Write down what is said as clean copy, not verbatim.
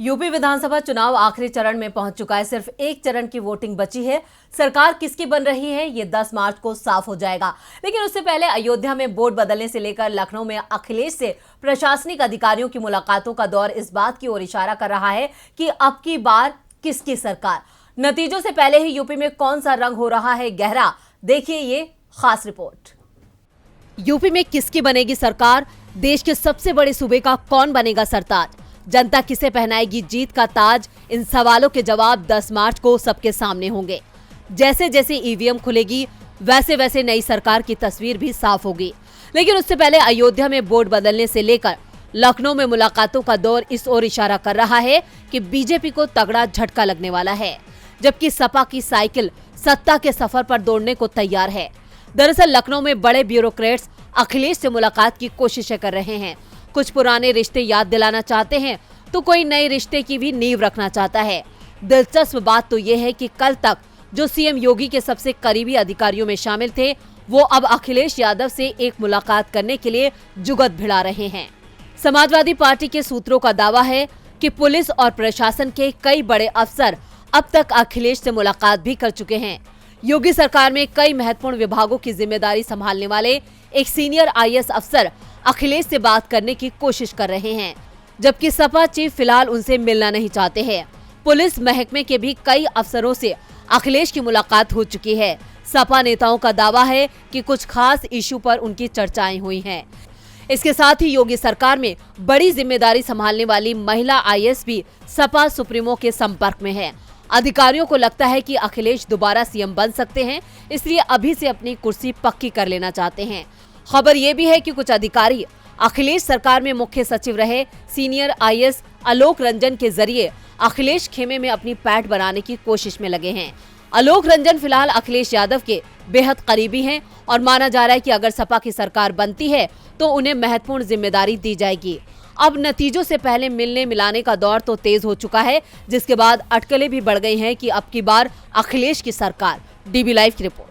UP विधानसभा चुनाव आखिरी चरण में पहुंच चुका है। सिर्फ एक चरण की वोटिंग बची है। सरकार किसकी बन रही है ये 10 मार्च को साफ हो जाएगा। लेकिन उससे पहले अयोध्या में बोर्ड बदलने से लेकर लखनऊ में अखिलेश से प्रशासनिक अधिकारियों की मुलाकातों का दौर इस बात की ओर इशारा कर रहा है कि अब की बार किसकी सरकार। नतीजों से पहले ही यूपी में कौन सा रंग हो रहा है गहरा, देखिए ये खास रिपोर्ट। यूपी में किसकी बनेगी सरकार, देश के सबसे बड़े सूबे का कौन बनेगा सरताज, जनता किसे पहनाएगी जीत का ताज, इन सवालों के जवाब 10 मार्च को सबके सामने होंगे। जैसे जैसे ईवीएम खुलेगी वैसे वैसे नई सरकार की तस्वीर भी साफ होगी। लेकिन उससे पहले अयोध्या में बोर्ड बदलने से लेकर लखनऊ में मुलाकातों का दौर इस ओर इशारा कर रहा है कि बीजेपी को तगड़ा झटका लगने वाला है, जबकि सपा की साइकिल सत्ता के सफर पर दौड़ने को तैयार है। दरअसल लखनऊ में बड़े ब्यूरोक्रेट्स अखिलेश से मुलाकात की कोशिशें कर रहे हैं। कुछ पुराने रिश्ते याद दिलाना चाहते हैं तो कोई नए रिश्ते की भी नींव रखना चाहता है। दिलचस्प बात तो यह है कि कल तक जो सीएम योगी के सबसे करीबी अधिकारियों में शामिल थे, वो अब अखिलेश यादव से एक मुलाकात करने के लिए जुगत भिड़ा रहे हैं। समाजवादी पार्टी के सूत्रों का दावा है कि पुलिस और प्रशासन के कई बड़े अफसर अब तक अखिलेश से मुलाकात भी कर चुके हैं। योगी सरकार में कई महत्वपूर्ण विभागों की जिम्मेदारी संभालने वाले एक सीनियर आईएएस अफसर अखिलेश से बात करने की कोशिश कर रहे हैं, जबकि सपा चीफ फिलहाल उनसे मिलना नहीं चाहते हैं। पुलिस महकमे के भी कई अफसरों से अखिलेश की मुलाकात हो चुकी है। सपा नेताओं का दावा है कि कुछ खास इशू पर उनकी चर्चाएं हुई हैं। इसके साथ ही योगी सरकार में बड़ी जिम्मेदारी संभालने वाली महिला आईएएस भी सपा सुप्रीमो के संपर्क में है। अधिकारियों को लगता है कि अखिलेश दोबारा सीएम बन सकते हैं, इसलिए अभी से अपनी कुर्सी पक्की कर लेना चाहते हैं। खबर ये भी है कि कुछ अधिकारी अखिलेश सरकार में मुख्य सचिव रहे सीनियर आईएएस आलोक रंजन के जरिए अखिलेश खेमे में अपनी पैठ बनाने की कोशिश में लगे हैं। आलोक रंजन फिलहाल अखिलेश यादव के बेहद करीबी हैं और माना जा रहा है कि अगर सपा की सरकार बनती है तो उन्हें महत्वपूर्ण जिम्मेदारी दी जाएगी। अब नतीजों से पहले मिलने मिलाने का दौर तो तेज हो चुका है, जिसके बाद अटकलें भी बढ़ गई हैं कि अब की बार अखिलेश की सरकार। डीबी लाइव की रिपोर्ट।